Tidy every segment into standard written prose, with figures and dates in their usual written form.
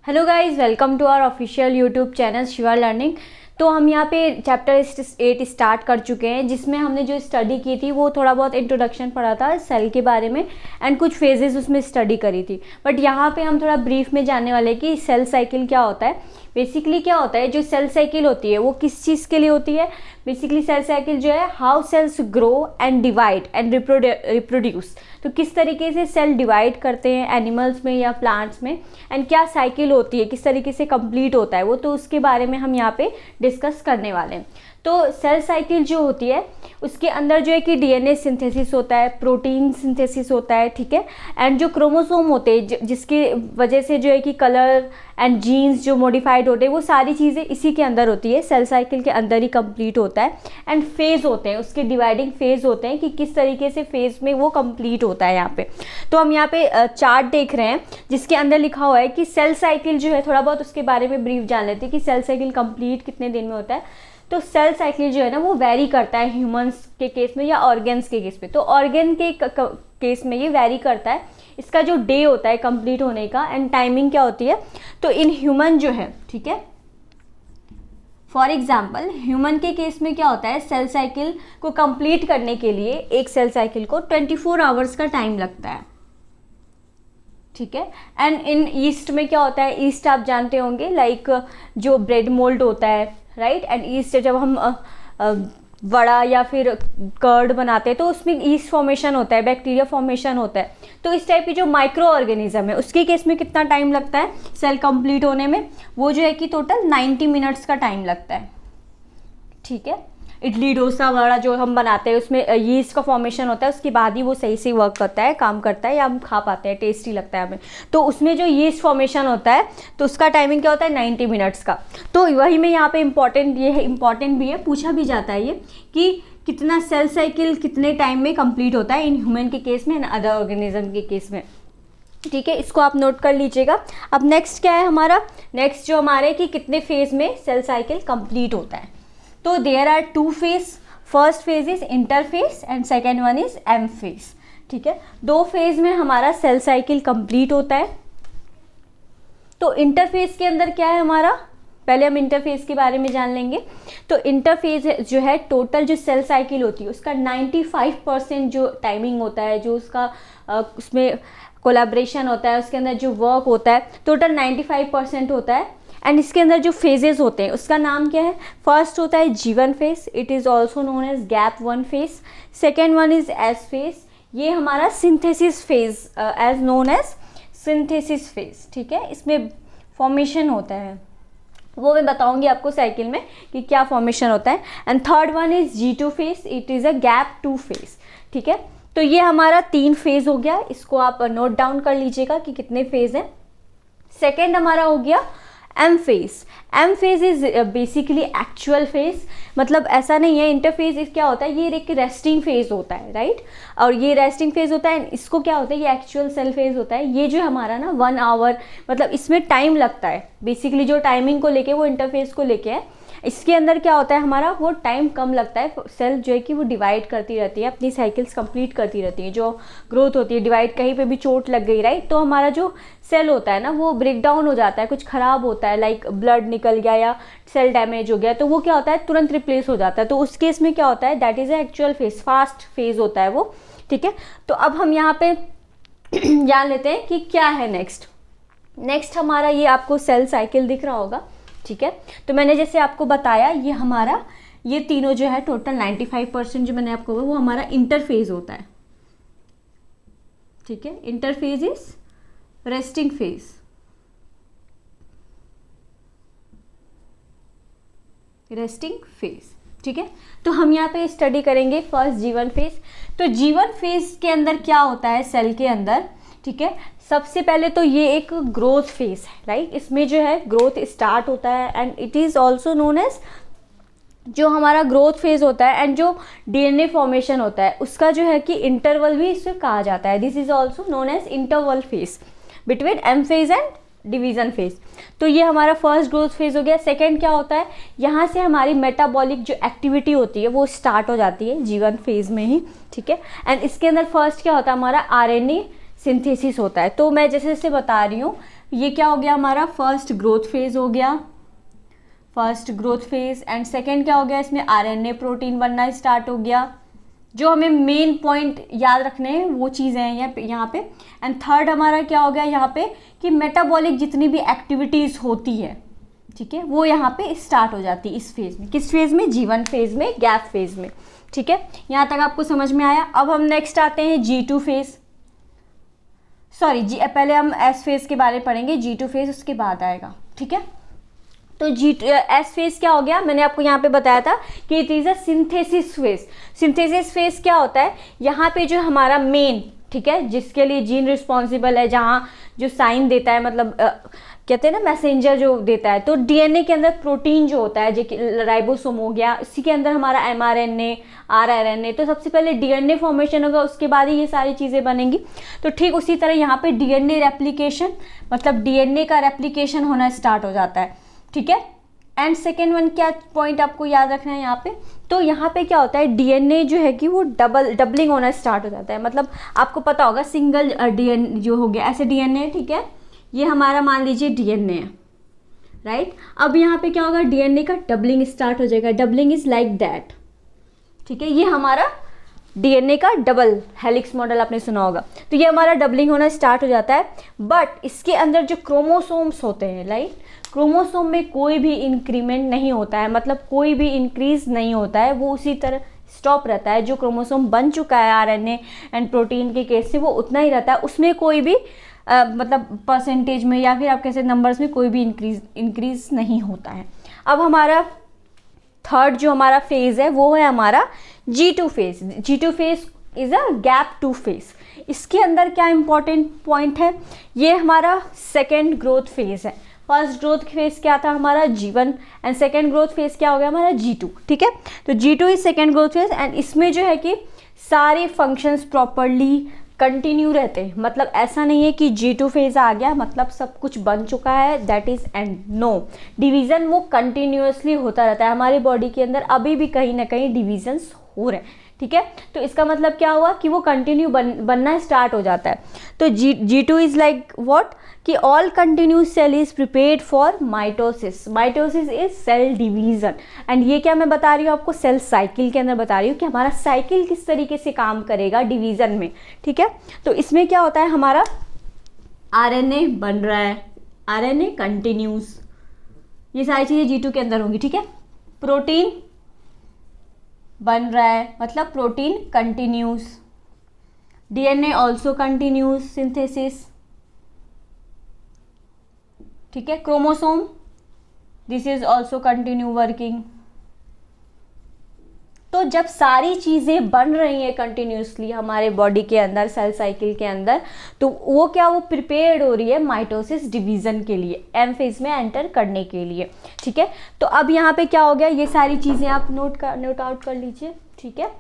Hello guys, welcome to our official YouTube channel Shiva learning. तो हम यहाँ पे चैप्टर 8 स्टार्ट कर चुके हैं, जिसमें हमने जो स्टडी की थी वो थोड़ा बहुत इंट्रोडक्शन पढ़ा था सेल के बारे में एंड कुछ फेजेस उसमें स्टडी करी थी। बट यहाँ पे हम थोड़ा ब्रीफ में जानने वाले हैं कि सेल साइकिल क्या होता है। बेसिकली क्या होता है, जो सेल साइकिल होती है वो किस चीज़ के लिए होती है। बेसिकली सेल साइकिल जो है how cells grow and divide and reproduce. तो किस तरीके से सेल डिवाइड करते हैं एनिमल्स में या प्लांट्स में, एंड क्या साइकिल होती है, किस तरीके से कंप्लीट होता है वो, तो उसके बारे में हम यहाँ पे डिस्कस करने वाले हैं। तो सेल साइकिल जो होती है उसके अंदर जो है कि डीएनए सिंथेसिस होता है, प्रोटीन सिंथेसिस होता है, ठीक है। एंड जो क्रोमोसोम होते हैं जिसकी वजह से जो है कि कलर एंड जीन्स जो मॉडिफाइड होते हैं, वो सारी चीज़ें इसी के अंदर होती है, सेल साइकिल के अंदर ही कंप्लीट होता है। एंड फेज़ होते हैं, उसके डिवाइडिंग फेज़ होते हैं कि किस तरीके से फेज़ में वो कंप्लीट होता है यहाँ पे। तो हम यहाँ पे चार्ट देख रहे हैं जिसके अंदर लिखा हुआ है कि सेल साइकिल जो है, थोड़ा बहुत उसके बारे में ब्रीफ जान लेते हैं कि सेल साइकिल कंप्लीट कितने दिन में होता है। तो सेल साइकिल जो है ना वो वेरी करता है ह्यूमंस के केस में या ऑर्गन्स के केस में। तो ऑर्गन के केस में ये वेरी करता है, इसका जो डे होता है कंप्लीट होने का एंड टाइमिंग क्या होती है। तो इन ह्यूमन जो है, ठीक है, फॉर एग्जाम्पल ह्यूमन के केस में क्या होता है, सेल साइकिल को कंप्लीट करने के लिए एक सेल साइकिल को 24 आवर्स का टाइम लगता है, ठीक है। एंड इन ईस्ट में क्या होता है, ईस्ट आप जानते होंगे, लाइक जो ब्रेड मोल्ड होता है, राइट। एंड ईस्ट जब हम वड़ा या फिर कर्ड बनाते हैं तो उसमें ईस्ट फॉर्मेशन होता है, बैक्टीरिया फॉर्मेशन होता है। तो इस टाइप की जो माइक्रो ऑर्गेनिज्म है उसके केस में कितना टाइम लगता है सेल कंप्लीट होने में, वो जो है कि टोटल 90 मिनट्स का टाइम लगता है, ठीक है। इडली डोसा वड़ा जो हम बनाते हैं उसमें यीस्ट का फॉर्मेशन होता है, उसके बाद ही वो सही से वर्क करता है, काम करता है, या हम खा पाते हैं, टेस्टी लगता है हमें। तो उसमें जो यीस्ट फॉर्मेशन होता है तो उसका टाइमिंग क्या होता है, 90 मिनट्स का। तो वही में यहाँ पे इम्पॉर्टेंट भी है, पूछा भी जाता है ये कि कितना सेल साइकिल कितने टाइम में कंप्लीट होता है इन ह्यूमन के केस में एंड अदर ऑर्गेनिज्म के केस में, ठीक है। इसको आप नोट कर लीजिएगा। अब नेक्स्ट क्या है हमारा, नेक्स्ट जो हमारे कि कितने फेज में सेल साइकिल कंप्लीट होता है। तो there are 2 phase, first phase is interphase and second one is M phase, ठीक है। 2 फेज में हमारा सेल साइकिल कंप्लीट होता है। तो इंटरफेज के अंदर क्या है हमारा, पहले हम इंटरफेज के बारे में जान लेंगे। तो इंटरफेज जो है टोटल जो सेल साइकिल होती है उसका 95% जो टाइमिंग होता है, जो उसका उसमें कोलैबोरेशन होता है, उसके अंदर जो वर्क होता है टोटल 95% होता है। एंड इसके अंदर जो फेजेस होते हैं उसका नाम क्या है, फर्स्ट होता है G1 phase, it is also known as gap 1 phase. Second one is S phase, ये हमारा synthesis phase as known as synthesis phase, ठीक है। इसमें फॉर्मेशन होता है, वो मैं बताऊंगी आपको साइकिल में कि क्या फॉर्मेशन होता है। And third one is G2 phase, it is a gap 2 phase, ठीक है। तो ये हमारा 3 फेज हो गया, इसको आप नोट डाउन कर लीजिएगा कि कितने फेज हैं। सेकेंड हमारा हो गया M phase. M phase is basically actual phase, मतलब ऐसा नहीं है। इंटरफेज क्या होता है, ये एक रेस्टिंग फेज होता है, राइट। और ये रेस्टिंग फेज होता है, इसको क्या होता है, ये एक्चुअल सेल फेज होता है। ये जो हमारा ना 1 आवर, मतलब इसमें टाइम लगता है, बेसिकली जो टाइमिंग को लेके वो इंटरफेज को लेके है। इसके अंदर क्या होता है हमारा, वो टाइम कम लगता है, सेल जो है कि वो डिवाइड करती रहती है, अपनी साइकिल्स कंप्लीट करती रहती है, जो ग्रोथ होती है, डिवाइड कहीं पे भी चोट लग गई, राइट, तो हमारा जो सेल होता है ना वो ब्रेक डाउन हो जाता है, कुछ ख़राब होता है, लाइक ब्लड निकल गया या सेल डैमेज हो गया, तो वो क्या होता है तुरंत रिप्लेस हो जाता है। तो उस केस में क्या होता है, that is a actual phase, fast phase होता है वो, ठीक है। तो अब हम यहाँ पे जान लेते हैं कि क्या है नेक्स्ट हमारा, ये आपको सेल साइकिल दिख रहा होगा, ठीक है। तो मैंने जैसे आपको बताया ये हमारा, ये तीनों जो है टोटल 95% जो मैंने आपको वो हमारा इंटरफेज होता है, ठीक है। इंटरफेज इज रेस्टिंग फेज, ठीक है। तो हम यहाँ पे स्टडी करेंगे फर्स्ट G1 फेज। तो G1 फेज के अंदर क्या होता है सेल के अंदर, ठीक है। सबसे पहले तो ये एक ग्रोथ फेज है, राइट। इसमें जो है ग्रोथ स्टार्ट होता है and it is also known as, जो हमारा ग्रोथ फेज होता है एंड जो डीएनए फॉर्मेशन होता है उसका जो है कि इंटरवल भी इसे कहा जाता है। This is also known as interval phase between M phase and division phase. तो ये हमारा फर्स्ट ग्रोथ फेज हो गया। सेकेंड क्या होता है, यहाँ से हमारी मेटाबॉलिक जो एक्टिविटी होती है वो स्टार्ट हो जाती है G1 फेज में ही, ठीक है। एंड इसके अंदर फर्स्ट क्या होता है हमारा, RNA सिंथेसिस होता है। तो मैं जैसे जैसे बता रही हूँ ये क्या हो गया हमारा फर्स्ट ग्रोथ फेज हो गया, first growth phase. And second क्या हो गया, इसमें आरएनए प्रोटीन बनना स्टार्ट हो गया। जो हमें मेन पॉइंट याद रखने हैं वो चीज़ें हैं यहाँ पे। एंड थर्ड हमारा क्या हो गया यहाँ पे कि मेटाबॉलिक जितनी भी एक्टिविटीज़ होती है, ठीक है, वो यहाँ पे स्टार्ट हो जाती है इस फेज़ में। किस फेज़ में, G1 फेज़ में, गैप फेज़ में, ठीक है। यहाँ तक आपको समझ में आया। अब हम नेक्स्ट आते हैं G2 फेज़, सॉरी पहले हम S फेज़ के बारे में पढ़ेंगे, G2 फेज़ उसके बाद आएगा, ठीक है। तो S फेज़ क्या हो गया, मैंने आपको यहाँ पे बताया था कि it is a synthesis phase. Synthesis phase क्या होता है, यहाँ पे जो हमारा मेन, ठीक है, जिसके लिए जीन रिस्पॉन्सिबल है, जहाँ जो साइन देता है, मतलब कहते हैं ना मैसेंजर जो देता है, तो डीएनए के अंदर प्रोटीन जो होता है, जो राइबोसोम हो गया, इसी के अंदर हमारा एमआरएनए, आरआरएनए, तो सबसे पहले डीएनए फॉर्मेशन होगा, उसके बाद ही ये सारी चीज़ें बनेंगी। तो ठीक उसी तरह यहाँ पे डीएनए रेप्लिकेशन, मतलब डीएनए का रेप्लिकेशन होना स्टार्ट हो जाता है, ठीक है। एंड सेकेंड वन क्या पॉइंट आपको याद रखना है यहाँ पे, तो यहाँ पे क्या होता है, डीएनए जो है कि वो डबलिंग होना स्टार्ट हो जाता है। मतलब आपको पता होगा सिंगल डीएनए जो हो गया, ऐसे डीएनए, ठीक है, ये हमारा मान लीजिए डीएनए है, राइट। अब यहाँ पे क्या होगा, डीएनए का डबलिंग स्टार्ट हो जाएगा। डबलिंग इज लाइक दैट, ठीक है, ये हमारा डीएनए का डबल हेलिक्स मॉडल आपने सुना होगा। तो ये हमारा डबलिंग होना स्टार्ट हो जाता है। बट इसके अंदर जो क्रोमोसोम्स होते हैं, राइट, क्रोमोसोम में कोई भी इंक्रीमेंट नहीं होता है, मतलब कोई भी इंक्रीज नहीं होता है, वो उसी तरह स्टॉप रहता है। जो क्रोमोसोम बन चुका है आरएनए एंड प्रोटीन के केस से, वो उतना ही रहता है, उसमें कोई भी मतलब परसेंटेज में या फिर आप कैसे नंबर्स में कोई भी इंक्रीज नहीं होता है। अब हमारा थर्ड जो हमारा फेज है वो है हमारा G2 phase. G2 phase is a gap 2 phase. इसके अंदर क्या इंपॉर्टेंट पॉइंट है, ये हमारा सेकेंड ग्रोथ फेज है। फर्स्ट ग्रोथ फेज क्या था हमारा G1 and second growth phase क्या हो गया हमारा G2, ठीक है। तो G2 is second growth phase and इसमें जो है कि सारे फंक्शंस प्रॉपरली कंटिन्यू रहते हैं। मतलब ऐसा नहीं है कि G2 फेज आ गया मतलब सब कुछ बन चुका है, that is end, no, division वो कंटिन्यूअसली होता रहता है। हमारी बॉडी के अंदर अभी भी कहीं ना कहीं डिविजन्स हो रहे हैं, ठीक है। तो इसका मतलब क्या हुआ कि वो कंटिन्यू बनना स्टार्ट हो जाता है। तो G2 इज लाइक व्हाट, कि all continuous cell is prepared for mitosis. Mitosis is cell division. And ये क्या मैं बता रही हूँ आपको, सेल साइकिल के अंदर बता रही हूँ कि हमारा साइकिल किस तरीके से काम करेगा डिवीजन में, ठीक है। तो इसमें क्या होता है, हमारा आरएनए बन रहा है, आरएनए कंटिन्यूस, ये सारी चीज़ें G2 के अंदर होंगी, ठीक है। प्रोटीन बन रहा है मतलब protein continuous, DNA also continuous synthesis, ठीक है। Chromosome, this is also continue working. तो जब सारी चीज़ें बन रही हैं कंटिन्यूसली हमारे बॉडी के अंदर, सेल साइकिल के अंदर, तो वो क्या, वो प्रिपेयर्ड हो रही है माइटोसिस डिवीज़न के लिए, एम फेज में एंटर करने के लिए, ठीक है। तो अब यहाँ पे क्या हो गया, ये सारी चीज़ें आप नोट आउट कर लीजिए, ठीक है।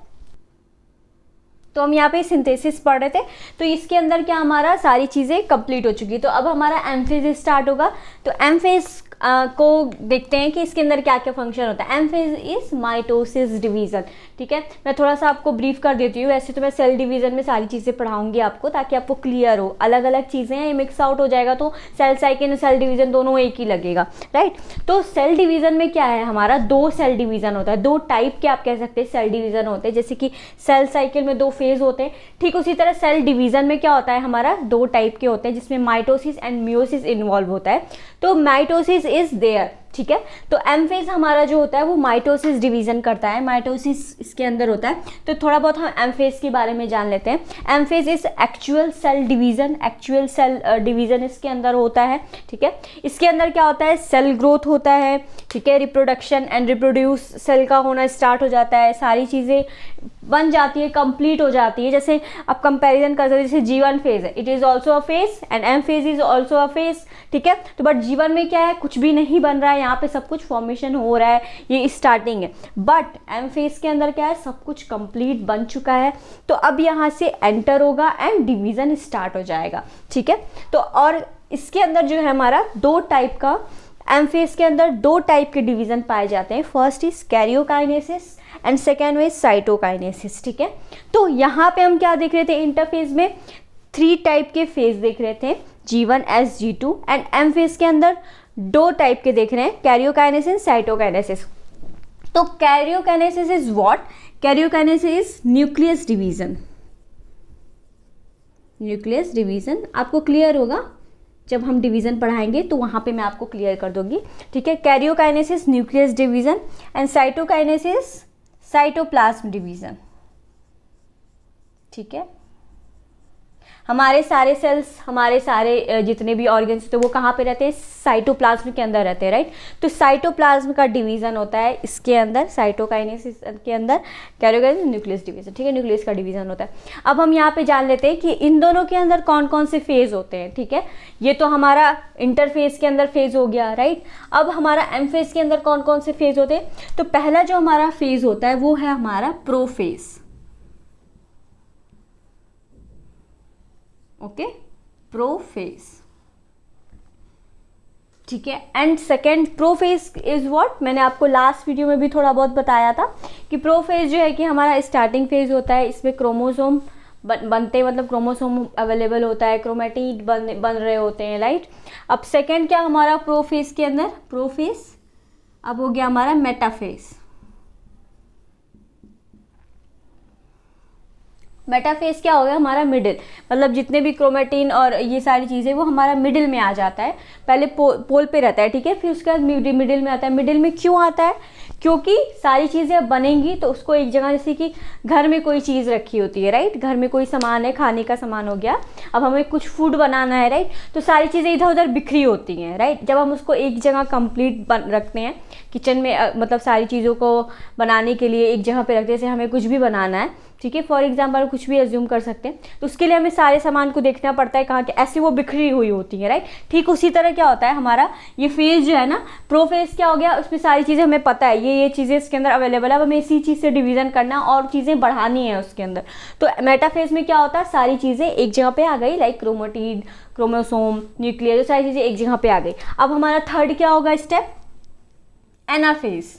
तो हम यहाँ पे सिंथेसिस पढ़ रहे थे, तो इसके अंदर क्या हमारा सारी चीज़ें कंप्लीट हो चुकी है। तो अब हमारा एम फेज स्टार्ट होगा। तो एम फेज को देखते हैं कि इसके अंदर क्या क्या फंक्शन होता है। M phase is mitosis division, ठीक है। मैं थोड़ा सा आपको ब्रीफ कर देती हूँ। वैसे तो मैं सेल डिवीजन में सारी चीज़ें पढ़ाऊंगी आपको, ताकि आपको क्लियर हो। अलग अलग चीज़ें हैं, मिक्स आउट हो जाएगा तो सेल साइकिल और सेल डिवीजन दोनों एक ही लगेगा, राइट। तो सेल डिवीजन में क्या है, हमारा दो सेल डिवीजन होता है, दो टाइप के आप कह सकते हैं सेल डिवीजन होते हैं। जैसे कि सेल साइकिल में दो फेज होते हैं, ठीक उसी तरह सेल डिवीजन में क्या होता है, हमारा दो टाइप के होते हैं, जिसमें माइटोसिस एंड मियोसिस इन्वॉल्व होता है। तो माइटोसिस इज देयर, ठीक है। तो एम फेज हमारा जो होता है वो माइटोसिस डिवीजन करता है, माइटोसिस इसके अंदर होता है। तो थोड़ा बहुत हम एम फेज के बारे में जान लेते हैं। M phase is actual cell division, actual cell division इसके अंदर होता है, ठीक है। इसके अंदर क्या होता है, सेल ग्रोथ होता है, ठीक है। रिप्रोडक्शन एंड रिप्रोड्यूस सेल का होना स्टार्ट हो जाता है, सारी चीज़ें बन जाती है, कंप्लीट हो जाती है। जैसे आप कंपैरिजन कर सकते हैं, जैसे G1 फेज है, it is also a phase and M phase is also a phase, ठीक है। तो बट G1 में क्या है, कुछ भी नहीं बन रहा है, यहाँ पे सब कुछ फॉर्मेशन हो रहा है, ये स्टार्टिंग है। बट एम फेज के अंदर क्या है, सब कुछ कंप्लीट बन चुका है। तो अब यहाँ से एंटर होगा एंड डिवीजन स्टार्ट हो जाएगा, ठीक है। तो और इसके अंदर जो है हमारा दो टाइप का, एम फेज के अंदर दो टाइप के डिवीजन पाए जाते हैं। First is karyokinesis and second is cytokinesis, ठीक है। तो यहाँ पे हम क्या देख रहे थे, इंटरफेज में 3 टाइप के फेज देख रहे थे, G1S G2 and M phase के अंदर दो टाइप के देख रहे हैं, कैरियोकाइनेसिस, साइटोकाइनेसिस। तो karyokinesis is what? Karyokinesis is nucleus division. Nucleus division आपको क्लियर होगा जब हम डिवीजन पढ़ाएंगे, तो वहां पे मैं आपको क्लियर कर दूंगी, ठीक है। Karyokinesis nucleus division and cytokinesis cytoplasm division, ठीक है। हमारे सारे सेल्स, हमारे सारे जितने भी ऑर्गन्स होते हैं वो कहाँ पे रहते हैं? साइटोप्लाज्म के अंदर रहते हैं, राइट। तो साइटोप्लाज्म का डिवीजन होता है इसके अंदर, साइटोकाइनेसिस के अंदर, कैरियोकाइनेसिस न्यूक्लियस डिवीजन, ठीक है, न्यूक्लियस का डिवीजन होता है। अब हम यहाँ पे जान लेते हैं कि इन दोनों के अंदर कौन कौन से फेज होते हैं, ठीक है। ये तो हमारा इंटरफेज के अंदर फेज हो गया, राइट। अब हमारा एम फेज के अंदर कौन कौन से फेज होते हैं? तो पहला जो हमारा फेज होता है वो है हमारा प्रोफेज, ओके, प्रोफेज, ठीक है। And second prophase is what? मैंने आपको लास्ट वीडियो में भी थोड़ा बहुत बताया था कि प्रोफेज जो है कि हमारा स्टार्टिंग फेज होता है, इसमें क्रोमोसोम बनते, मतलब क्रोमोसोम अवेलेबल होता है, क्रोमेटिड बन रहे होते हैं, राइट। अब सेकेंड क्या हमारा प्रोफेज के अंदर? प्रोफेज अब हो गया हमारा मेटाफेज। मेटाफेज क्या हो गया? हमारा मिडिल, मतलब जितने भी क्रोमेटिन और ये सारी चीज़ें वो हमारा मिडिल में आ जाता है। पहले पोल पे रहता है, ठीक है, फिर उसके बाद मिडिल में आता है। मिडिल में क्यों आता है? क्योंकि सारी चीज़ें अब बनेंगी तो उसको एक जगह, जैसे कि घर में कोई चीज़ रखी होती है, राइट, घर में कोई सामान है, खाने का सामान हो गया, अब हमें कुछ फूड बनाना है, राइट, तो सारी चीज़ें इधर उधर बिखरी होती हैं, राइट। जब हम उसको एक जगह कंप्लीट रखते हैं किचन में, मतलब सारी चीज़ों को बनाने के लिए एक जगह पे रखते हैं, जैसे हमें कुछ भी बनाना है, ठीक है, फॉर एग्जाम्पल कुछ भी एज्यूम कर सकते हैं, तो उसके लिए हमें सारे सामान को देखना पड़ता है कहाँ के, ऐसे वो बिखरी हुई होती है, राइट। ठीक उसी तरह क्या होता है हमारा ये फेज जो है ना, प्रोफेज क्या हो गया? उसमें सारी चीज़ें हमें पता है, ये चीज़ें इसके अंदर अवेलेबल है, अब हमें इसी चीज़ से डिवीजन करना और चीज़ें बढ़ानी है उसके अंदर। तो मेटाफेज में क्या होता है? सारी चीज़ें एक जगह पे आ गई, लाइक क्रोमेटिड, क्रोमोसोम, न्यूक्लियस, सारी चीज़ें एक जगह पे आ गई। अब हमारा थर्ड क्या होगा step? Anaphase.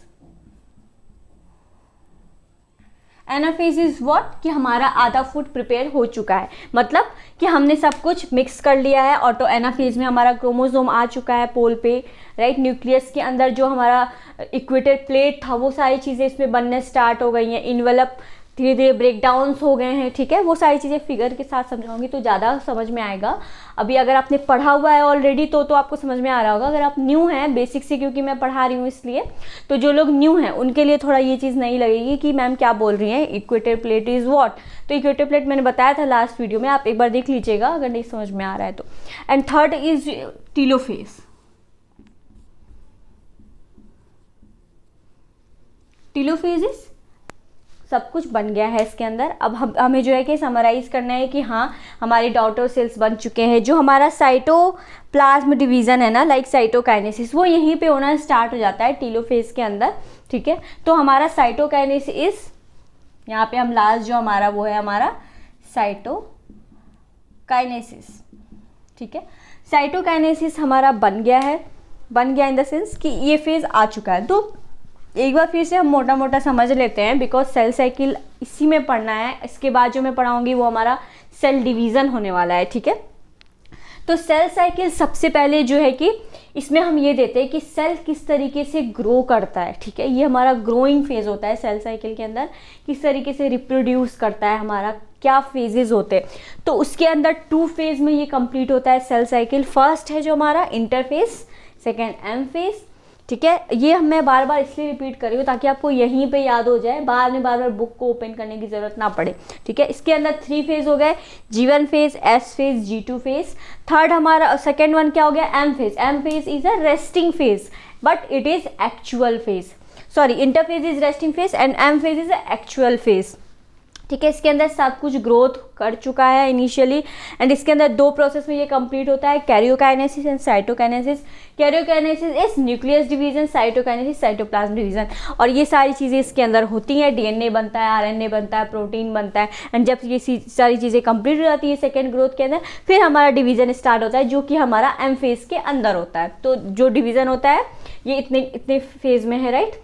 Anaphase is what? कि हमारा आधा फूड प्रिपेयर हो चुका है, मतलब कि हमने सब कुछ मिक्स कर लिया है, और तो एनाफेज में हमारा क्रोमोसोम आ चुका है पोल पे, राइट। न्यूक्लियस के अंदर जो हमारा इक्वेटर प्लेट था वो सारी चीज़ें इसमें बनने स्टार्ट हो गई हैं, इन्वेलप धीरे धीरे ब्रेक डाउन्स हो गए हैं, ठीक है। वो सारी चीज़ें फिगर के साथ समझाऊंगी तो ज़्यादा समझ में आएगा। अभी अगर आपने पढ़ा हुआ है ऑलरेडी तो आपको समझ में आ रहा होगा। अगर आप न्यू हैं बेसिक से, क्योंकि मैं पढ़ा रही हूँ इसलिए, तो जो लोग न्यू हैं उनके लिए थोड़ा ये चीज़ नहीं लगेगी कि मैम क्या बोल रही हैं, इक्वेटर प्लेट इज़ व्हाट। तो इक्वेटर प्लेट मैंने बताया था लास्ट वीडियो में, आप एक बार देख लीजिएगा अगर नहीं समझ में आ रहा है तो। And third is telophase. Telophase is सब कुछ बन गया है इसके अंदर। अब हमें जो है कि समराइज करना है कि हाँ हमारे डॉटर सेल्स बन चुके हैं। जो हमारा साइटोप्लाज्म डिवीज़न है ना, लाइक साइटोकाइनेसिस, वो यहीं पे होना स्टार्ट हो जाता है टीलोफेज के अंदर, ठीक है। तो हमारा साइटोकाइनेसिस, यहाँ पे हम लास्ट जो हमारा वो है हमारा साइटोकाइनेसिस, ठीक है। साइटोकाइनेसिस हमारा बन गया है, बन गया इन द सेंस कि ये फेज आ चुका है। तो एक बार फिर से हम मोटा मोटा समझ लेते हैं, बिकॉज सेल साइकिल इसी में पढ़ना है। इसके बाद जो मैं पढ़ाऊंगी वो हमारा सेल डिवीज़न होने वाला है, ठीक है। तो सेल साइकिल सबसे पहले जो है कि इसमें हम ये देते हैं कि सेल किस तरीके से ग्रो करता है, ठीक है। ये हमारा ग्रोइंग फेज होता है सेल साइकिल के अंदर, किस तरीके से रिप्रोड्यूस करता है, हमारा क्या फेजेस होते हैं। तो उसके अंदर 2 फेज में ये कंप्लीट होता है सेल साइकिल। फर्स्ट है जो हमारा इंटरफेज, सेकेंड एम फेज, ठीक है। ये मैं बार बार इसलिए रिपीट कर रही हूँ ताकि आपको यहीं पे याद हो जाए, बाद में बार बार बुक को ओपन करने की ज़रूरत ना पड़े, ठीक है। इसके अंदर 3 फेज हो गए, G1 phase, S phase, G2 phase. Third हमारा सेकेंड वन क्या हो गया? M phase. M phase is a resting phase but it is actual phase, sorry, interphase is resting phase and M phase is a actual phase, ठीक है। इसके अंदर सब कुछ ग्रोथ कर चुका है इनिशियली, एंड इसके अंदर 2 प्रोसेस में ये कंप्लीट होता है, karyokinesis and cytokinesis. Karyokinesis is nucleus division, cytokinesis cytoplasm division. और ये सारी चीज़ें इसके अंदर होती हैं, डीएनए बनता है, आरएनए बनता है, प्रोटीन बनता है। एंड जब ये सारी चीज़ें कंप्लीट हो जाती है सेकेंड ग्रोथ के अंदर, फिर हमारा डिवीजन स्टार्ट होता है जो कि हमारा एम फेज के अंदर होता है। तो जो डिवीजन होता है ये इतने फेज में है, राइट।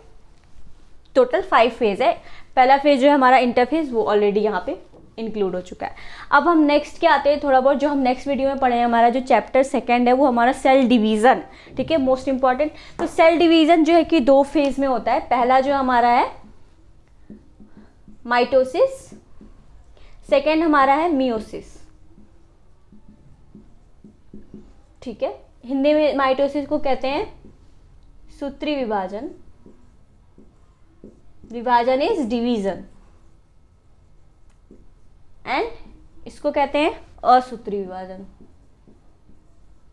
टोटल 5 फेज है। पहला फेज जो है हमारा इंटरफेज, वो ऑलरेडी यहाँ पे इंक्लूड हो चुका है। अब हम नेक्स्ट क्या आते हैं, थोड़ा बहुत जो हम नेक्स्ट वीडियो में पढ़े हैं, हमारा जो चैप्टर 2 है वो हमारा सेल डिवीज़न, ठीक है, मोस्ट इंपॉर्टेंट। तो सेल डिवीज़न जो है कि 2 फेज में होता है। पहला जो हमारा है माइटोसिस, सेकेंड हमारा है मियोसिस, ठीक है। हिंदी में माइटोसिस को कहते हैं सूत्री विभाजन, विभाजन इज डिवीजन, एंड इसको कहते हैं असूत्री विभाजन।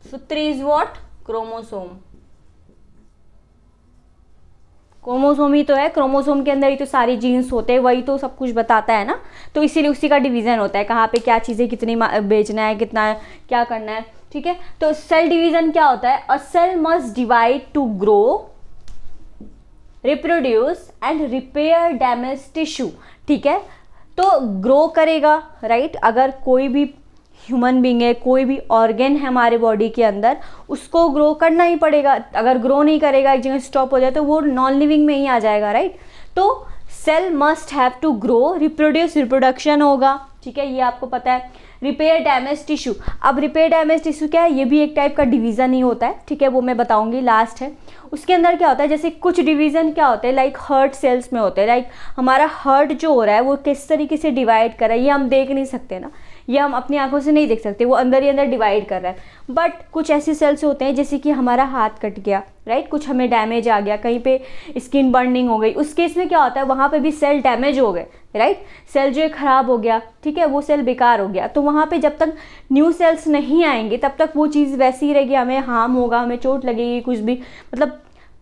सूत्री इज व्हाट, क्रोमोसोम। क्रोमोसोम ही तो है, क्रोमोसोम के अंदर ही तो सारी जीन्स होते हैं, वही तो सब कुछ बताता है ना, तो इसीलिए उसी का डिवीजन होता है, कहाँ पे क्या चीज़ें कितनी बेचना है, कितना क्या करना है, ठीक है। तो सेल डिवीजन क्या होता है, a cell must divide to grow, reproduce and repair damage tissue, ठीक है। तो ग्रो करेगा, राइट, अगर कोई भी ह्यूमन बींग है, कोई भी ऑर्गेन है हमारे बॉडी के अंदर, उसको ग्रो करना ही पड़ेगा। अगर ग्रो नहीं करेगा, एक जगह स्टॉप हो जाए, तो वो नॉन लिविंग में ही आ जाएगा, राइट। तो cell must have to grow, reproduce, reproduction होगा, ठीक है, ये आपको पता है। रिपेयर डैमेज टिश्यू, अब रिपेयर डैमेज टिश्यू क्या है, ये भी एक टाइप का डिवीज़न ही होता है, ठीक है, वो मैं बताऊंगी, लास्ट है। उसके अंदर क्या होता है, जैसे कुछ डिवीज़न क्या होते हैं, लाइक हार्ट सेल्स में होते हैं, लाइक हमारा हार्ट जो हो रहा है वो किस तरीके से डिवाइड कर रहा है, ये हम देख नहीं सकते ना, ये हम अपनी आंखों से नहीं देख सकते, वो अंदर ही अंदर डिवाइड कर रहा है। बट कुछ ऐसे सेल्स होते हैं, जैसे कि हमारा हाथ कट गया, राइट, कुछ हमें डैमेज आ गया, कहीं पे स्किन बर्निंग हो गई, उस केस में क्या होता है, वहाँ पे भी सेल डैमेज हो गए, राइट, सेल जो है खराब हो गया, ठीक है, वो सेल बेकार हो गया। तो वहाँ पे जब तक न्यू सेल्स नहीं आएंगे तब तक वो चीज़ वैसी ही रहेगी, हमें हार्म होगा, हमें चोट लगेगी, कुछ भी मतलब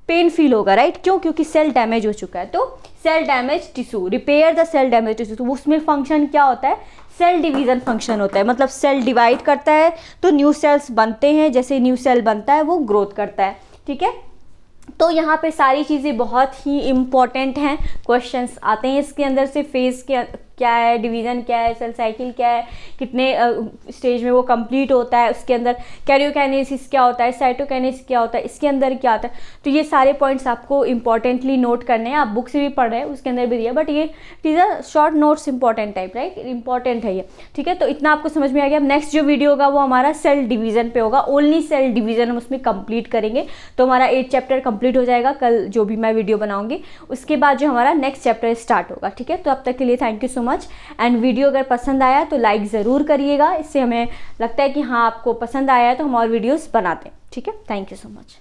पेन फील होगा, राइट, क्यों, क्योंकि सेल डैमेज हो चुका है। तो cell damage tissue, repair the cell damage tissue, तो उसमें फंक्शन क्या होता है, सेल डिवीज़न फंक्शन होता है, मतलब सेल डिवाइड करता है तो न्यू सेल्स बनते हैं, जैसे न्यू सेल बनता है वो ग्रोथ करता है, ठीक है। तो यहाँ पे सारी चीज़ें बहुत ही इम्पॉर्टेंट हैं, क्वेश्चंस आते हैं इसके अंदर से, फेज़ क्या है, डिवीज़न क्या है, सेल साइकिल क्या है, कितने स्टेज में वो कंप्लीट होता है, उसके अंदर कैरियोकाइनेसिस क्या होता है, साइटोकाइनेसिस क्या होता है, इसके अंदर क्या आता है। तो ये सारे पॉइंट्स आपको इंपॉर्टेंटली नोट करने हैं, आप बुक से भी पढ़ रहे हैं, उसके अंदर भी दिया, बट ये is a short notes important type, right, important है ये, ठीक है। तो इतना आपको समझ में आ गया। अब नेक्स्ट जो वीडियो होगा वो हमारा सेल डिवीज़न पे होगा, ओनली सेल डिवीज़न हम उसमें कंप्लीट करेंगे, तो हमारा 8 चैप्टर कंप्लीट हो जाएगा कल जो भी मैं वीडियो बनाऊंगी, उसके बाद जो हमारा नेक्स्ट चैप्टर स्टार्ट होगा, ठीक है। तो अब तक के लिए thank you so much, and video अगर पसंद आया तो लाइक ज़रूर करिएगा, इससे हमें लगता है कि हाँ आपको पसंद आया है तो हम और वीडियोस बनाते हैं, ठीक है। Thank you so much.